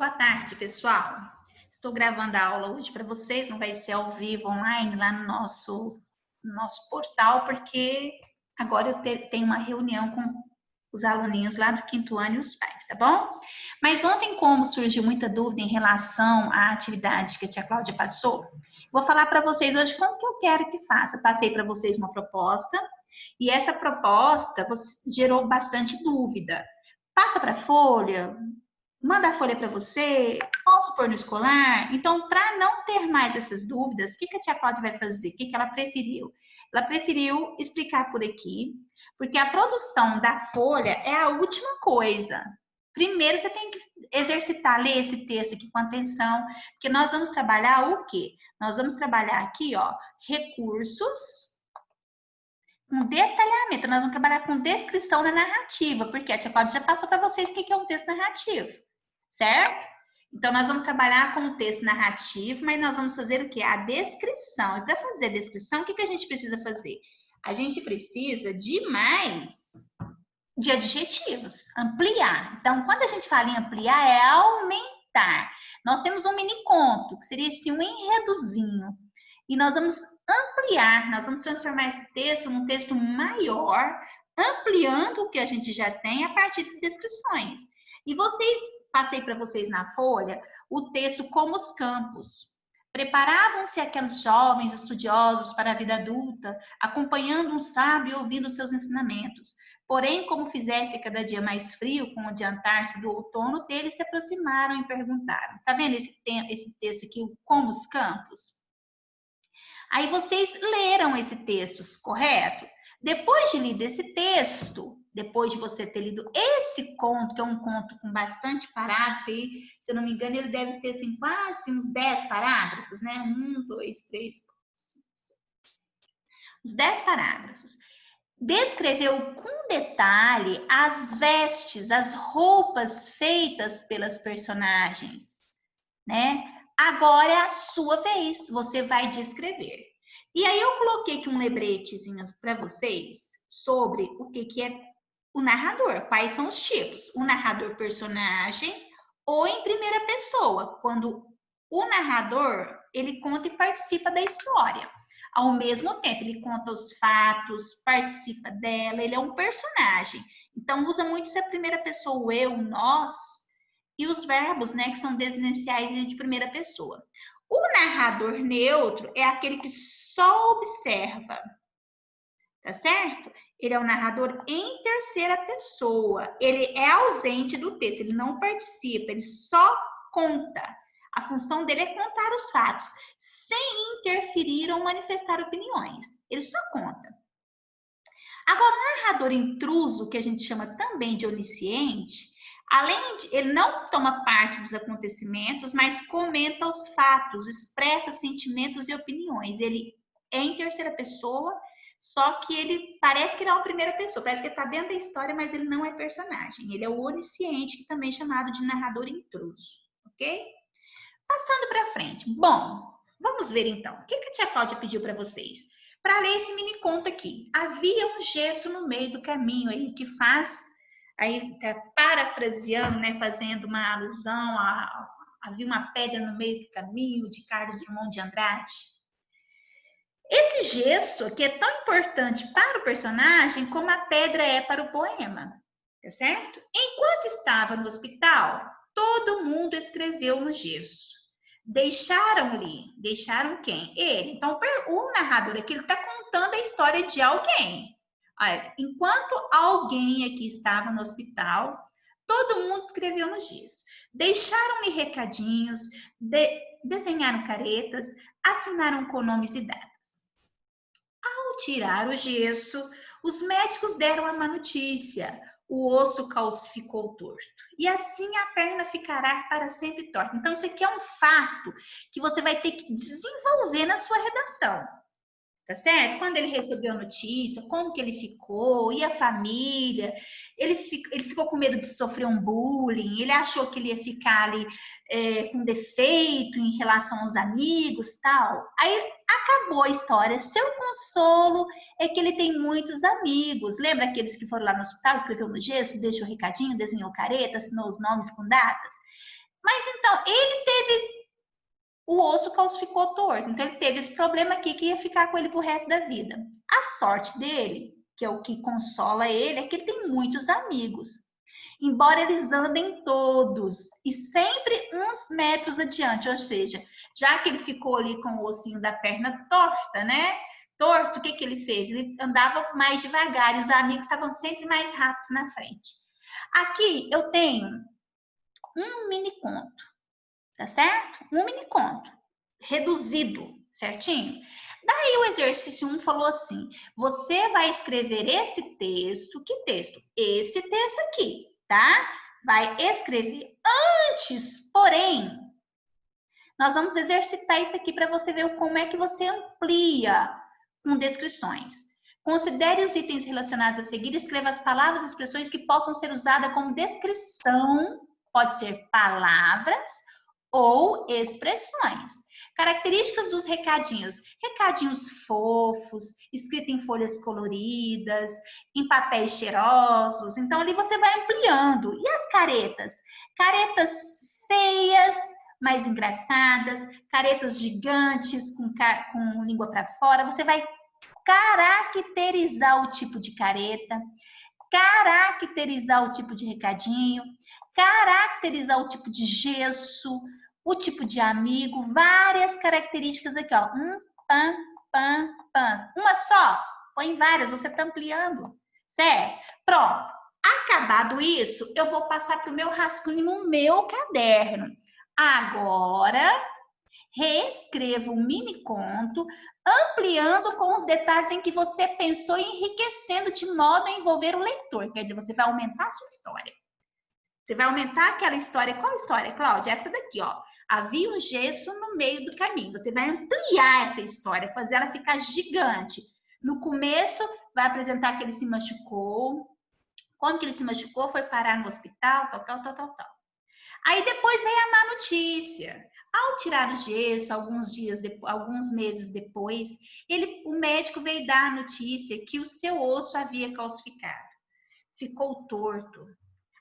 Boa tarde, pessoal. Estou gravando a aula hoje para vocês, não vai ser ao vivo online lá no nosso portal, porque agora eu tenho uma reunião com os aluninhos lá do quinto ano e os pais, tá bom? Mas ontem, como surgiu muita dúvida em relação à atividade que a tia Cláudia passou, vou falar para vocês hoje como que eu quero que faça. Passei para vocês uma proposta e essa proposta gerou bastante dúvida. Passa para a folha, manda a folha para você, posso pôr no escolar? Então, para não ter mais essas dúvidas, o que a tia Cláudia vai fazer? O que ela preferiu? Ela preferiu explicar por aqui, porque a produção da folha é a última coisa. Primeiro, você tem que exercitar, ler esse texto aqui com atenção, porque nós vamos trabalhar o quê? Nós vamos trabalhar aqui, ó, recursos com detalhamento. Nós vamos trabalhar com descrição na narrativa, porque a tia Cláudia já passou para vocês o que é um texto narrativo, certo? Então, nós vamos trabalhar com o texto narrativo, mas nós vamos fazer o quê? A descrição. E para fazer a descrição, o que a gente precisa fazer? A gente precisa de mais de adjetivos, ampliar. Então, quando a gente fala em ampliar, é aumentar. Nós temos um mini conto, que seria assim, um enredozinho. E nós vamos ampliar, nós vamos transformar esse texto num texto maior, ampliando o que a gente já tem a partir de descrições. E passei para vocês na folha o texto Como os Campos. Preparavam-se aqueles jovens estudiosos para a vida adulta, acompanhando um sábio e ouvindo seus ensinamentos. Porém, como fizesse cada dia mais frio, com o adiantar-se do outono, deles se aproximaram e perguntaram. Tá vendo esse texto aqui, Como os Campos? Aí vocês leram esse texto, correto? Depois de lido esse texto, depois de você ter lido esse conto, que é um conto com bastante parágrafo, e, se eu não me engano, ele deve ter assim, quase uns 10 parágrafos, né? 1, 2, 3, 4, 5, 6, uns 10 parágrafos. Descreveu com detalhe as vestes, as roupas feitas pelas personagens, né? Agora é a sua vez, você vai descrever. E aí eu coloquei aqui um lembretezinho para vocês sobre o que é o narrador, quais são os tipos. O narrador personagem ou em primeira pessoa, quando o narrador, ele conta e participa da história. Ao mesmo tempo, ele conta os fatos, participa dela, ele é um personagem. Então, usa muito essa primeira pessoa, o eu, o nós, e os verbos, né, que são desiniciais de primeira pessoa. O narrador neutro é aquele que só observa, tá certo? Ele é o narrador em terceira pessoa. Ele é ausente do texto, ele não participa, ele só conta. A função dele é contar os fatos, sem interferir ou manifestar opiniões. Ele só conta. Agora, o narrador intruso, que a gente chama também de onisciente, além de, ele não toma parte dos acontecimentos, mas comenta os fatos, expressa sentimentos e opiniões. Ele é em terceira pessoa, só que ele parece que ele é uma primeira pessoa, parece que ele está dentro da história, mas ele não é personagem. Ele é o onisciente, que também é chamado de narrador intruso, ok? Passando para frente. Bom, vamos ver então. O que a tia Cláudia pediu para vocês? Para ler esse mini conto aqui. Havia um gesso no meio do caminho aí que faz, aí parafraseando, né, fazendo uma alusão havia uma pedra no meio do caminho de Carlos Drummond de Andrade. Esse gesso aqui é tão importante para o personagem como a pedra é para o poema, tá certo? Enquanto estava no hospital, todo mundo escreveu no gesso. Deixaram quem? Ele. Então, o narrador aqui está contando a história de alguém. Olha, enquanto alguém aqui estava no hospital, todo mundo escreveu no gesso. Deixaram-lhe recadinhos, desenharam caretas, assinaram com nomes e datas. Ao tirar o gesso, os médicos deram a má notícia. O osso calcificou torto. E assim a perna ficará para sempre torta. Então, isso aqui é um fato que você vai ter que desenvolver na sua redação. Tá certo? Quando ele recebeu a notícia, como que ele ficou, e a família, ele ficou com medo de sofrer um bullying, ele achou que ele ia ficar ali com defeito em relação aos amigos, tal. Aí acabou a história. Seu consolo é que ele tem muitos amigos. Lembra aqueles que foram lá no hospital, escreveu no gesso, deixou o recadinho, desenhou careta, assinou os nomes com datas? Mas então, ele teve o osso calcificou torto. Então, ele teve esse problema aqui que ia ficar com ele pro resto da vida. A sorte dele, que é o que consola ele, é que ele tem muitos amigos. Embora eles andem todos e sempre uns metros adiante, ou seja, já que ele ficou ali com o ossinho da perna torta, né? Torto, o que que ele fez? Ele andava mais devagar e os amigos estavam sempre mais rápidos na frente. Aqui eu tenho um mini conto, tá certo? Um mini conto, reduzido, certinho? Daí o exercício 1 falou assim: você vai escrever esse texto, que texto? Esse texto aqui, tá? Vai escrever antes, porém, nós vamos exercitar isso aqui para você ver como é que você amplia com descrições. Considere os itens relacionados a seguir, escreva as palavras e expressões que possam ser usadas como descrição, pode ser palavras ou expressões. Características dos recadinhos. Recadinhos fofos, escrito em folhas coloridas, em papéis cheirosos. Então, ali você vai ampliando. E as caretas? Caretas feias, mais engraçadas, caretas gigantes, com língua para fora. Você vai caracterizar o tipo de careta, caracterizar o tipo de recadinho, caracterizar o tipo de gesso, o tipo de amigo, várias características aqui, ó. Pam, pam, pam. Uma só? Põe várias, você está ampliando, certo? Pronto. Acabado isso, eu vou passar para o meu rascunho no meu caderno. Agora, reescreva o mini conto, ampliando com os detalhes em que você pensou e enriquecendo de modo a envolver o leitor. Quer dizer, você vai aumentar a sua história. Você vai aumentar aquela história. Qual história, Cláudia? Essa daqui, ó. Havia um gesso no meio do caminho. Você vai ampliar essa história, fazer ela ficar gigante. No começo, vai apresentar que ele se machucou. Como que ele se machucou? Foi parar no hospital, tal. Aí depois veio a má notícia. Ao tirar o gesso, alguns meses depois, o médico veio dar a notícia que o seu osso havia calcificado. Ficou torto.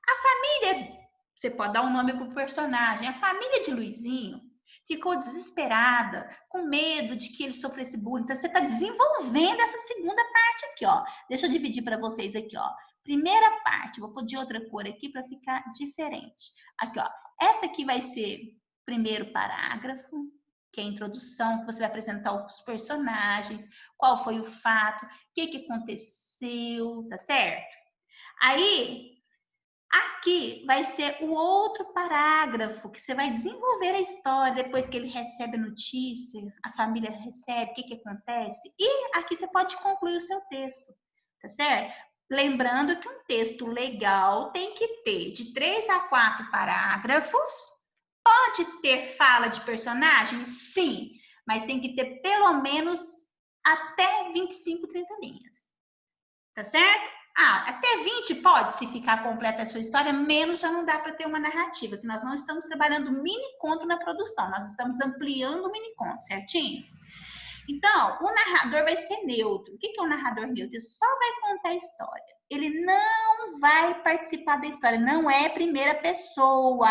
A família, você pode dar um nome para o personagem, a família de Luizinho ficou desesperada, com medo de que ele sofresse bullying. Então, você está desenvolvendo essa segunda parte aqui, ó. Deixa eu dividir para vocês aqui, ó. Primeira parte, vou pôr de outra cor aqui para ficar diferente. Aqui, ó. Essa aqui vai ser o primeiro parágrafo, que é a introdução, que você vai apresentar os personagens, qual foi o fato, o que aconteceu, tá certo? Aí, aqui vai ser o outro parágrafo, que você vai desenvolver a história depois que ele recebe a notícia, a família recebe, o que acontece. E aqui você pode concluir o seu texto, tá certo? Lembrando que um texto legal tem que ter de 3 a 4 parágrafos. Pode ter fala de personagem? Sim, mas tem que ter pelo menos até 25, 30 linhas. Tá certo? Até 20 pode, se ficar completa a sua história, menos já não dá para ter uma narrativa, que nós não estamos trabalhando mini conto na produção, nós estamos ampliando o mini conto, certinho? Então, o narrador vai ser neutro. O que é um narrador neutro? Ele só vai contar a história. Ele não vai participar da história, não é primeira pessoa,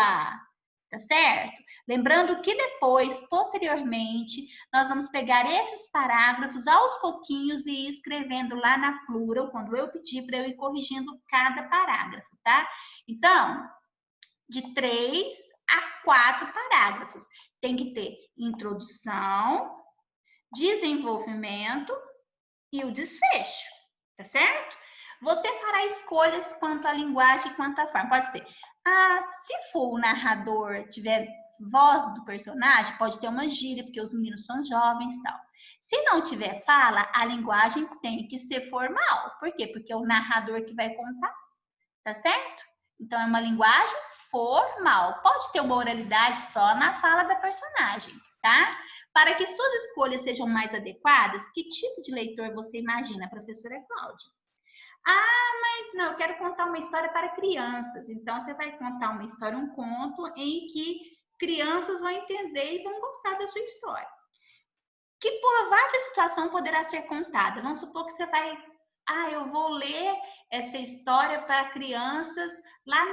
tá certo? Lembrando que depois, posteriormente, nós vamos pegar esses parágrafos aos pouquinhos e ir escrevendo lá na plural, quando eu pedir para eu ir corrigindo cada parágrafo, tá? Então, de 3 a 4 parágrafos. Tem que ter introdução, desenvolvimento e o desfecho, tá certo? Você fará escolhas quanto à linguagem e quanto à forma. Pode ser, se for o narrador tiver voz do personagem, pode ter uma gíria, porque os meninos são jovens e tal. Se não tiver fala, a linguagem tem que ser formal. Por quê? Porque é o narrador que vai contar, tá certo? Então, é uma linguagem formal. Pode ter uma oralidade só na fala da personagem, tá? Para que suas escolhas sejam mais adequadas, que tipo de leitor você imagina, professora Cláudia? Mas não, eu quero contar uma história para crianças. Então, você vai contar uma história, um conto, em que crianças vão entender e vão gostar da sua história. Que provável situação poderá ser contada? Vamos supor que você vai Ah, eu vou ler essa história para crianças lá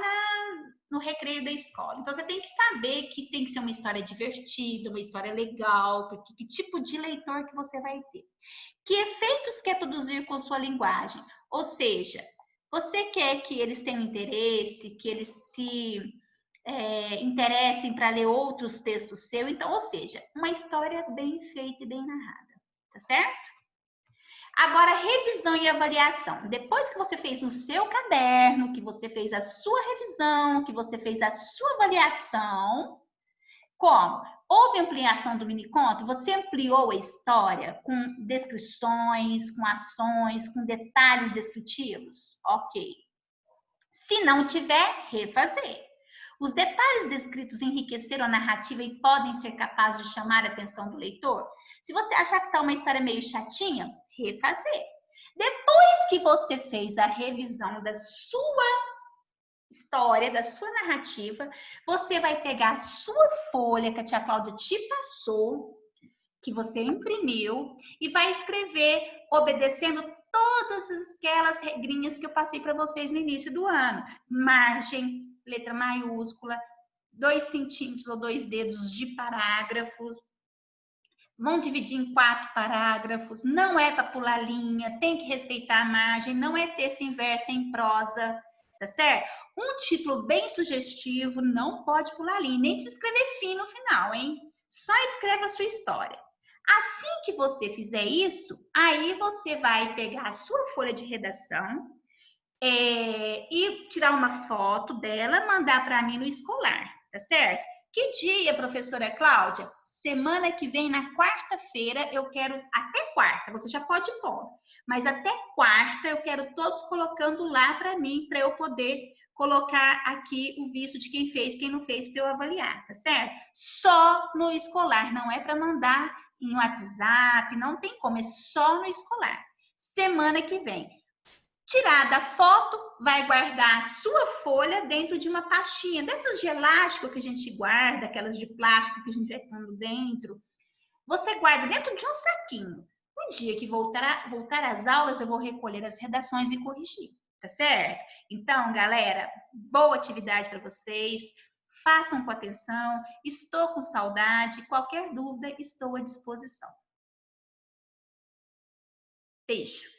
no recreio da escola. Então, você tem que saber que tem que ser uma história divertida, uma história legal, porque que tipo de leitor que você vai ter. Que efeitos quer produzir com sua linguagem? Ou seja, você quer que eles tenham interesse, que eles se interessem para ler outros textos seus. Então, ou seja, uma história bem feita e bem narrada, tá certo? Agora, revisão e avaliação. Depois que você fez o seu caderno, que você fez a sua revisão, que você fez a sua avaliação, como? Houve ampliação do miniconto? Você ampliou a história com descrições, com ações, com detalhes descritivos? Ok. Se não tiver, refazer. Os detalhes descritos enriqueceram a narrativa e podem ser capazes de chamar a atenção do leitor? Se você achar que está uma história meio chatinha, refazer. Depois que você fez a revisão da sua história, da sua narrativa, você vai pegar a sua folha que a tia Cláudia te passou, que você imprimiu, e vai escrever obedecendo todas aquelas regrinhas que eu passei para vocês no início do ano. Margem, letra maiúscula, 2 centímetros ou 2 dedos de parágrafos. Vão dividir em 4 parágrafos. Não é para pular linha, tem que respeitar a margem. Não é texto em verso, é em prosa, tá certo? Um título bem sugestivo, não pode pular linha, nem se escrever fim no final, hein? Só escreve a sua história. Assim que você fizer isso, aí você vai pegar a sua folha de redação e tirar uma foto dela, mandar para mim no escolar, tá certo? Que dia, professora Cláudia? Semana que vem, na quarta-feira, eu quero, até quarta, você já pode pôr, mas até quarta eu quero todos colocando lá para mim, para eu poder colocar aqui o visto de quem fez, quem não fez, para eu avaliar, tá certo? Só no escolar, não é para mandar em WhatsApp, não tem como, é só no escolar. Semana que vem. Tirada a foto, vai guardar a sua folha dentro de uma pastinha, dessas de elástico que a gente guarda, aquelas de plástico que a gente vai pondo dentro. Você guarda dentro de um saquinho. No dia que voltar às aulas, eu vou recolher as redações e corrigir, tá certo? Então, galera, boa atividade para vocês. Façam com atenção. Estou com saudade. Qualquer dúvida, estou à disposição. Beijo.